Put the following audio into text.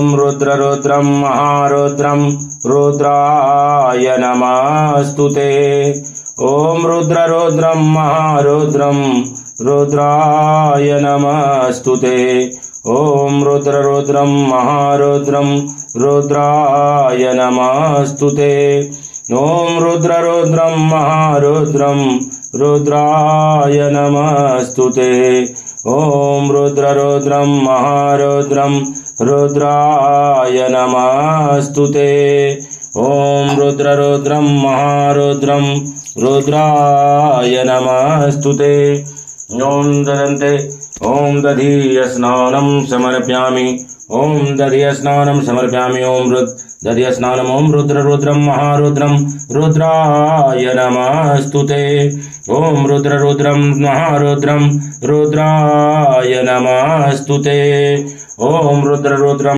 ॐ रुद्ररुद्रं महारुद्रं रुद्राय नमस्तुते। ॐ रुद्ररुद्रं महारुद्रं रुद्राय नमस्तुते। ॐ रुद्ररुद्रं महारुद्रं रुद्राय नमस्तुते। ॐ रुद्ररुद्रं महारुद्रं रुद्राय नमस्तुते। ॐ रुद्ररुद्रं महारुद्रं रुद्राय नमस्तुते। ॐ रुद्ररुद्रं महारुद्रं रुद्राय नमस्तुते। ॐ ददन्ते ॐ दधीयस्नानं समर्पयामि। ॐ दधीयस्नानं समर्पयामि। ॐ दधीयस्नानं ॐ रुद्ररुद्रं महारुद्रं रुद्राय नमस्तुते। ॐ रुद्ररुद्रं महारुद्रं रुद्राय नमस्तुते। ॐ रुद्ररुद्रं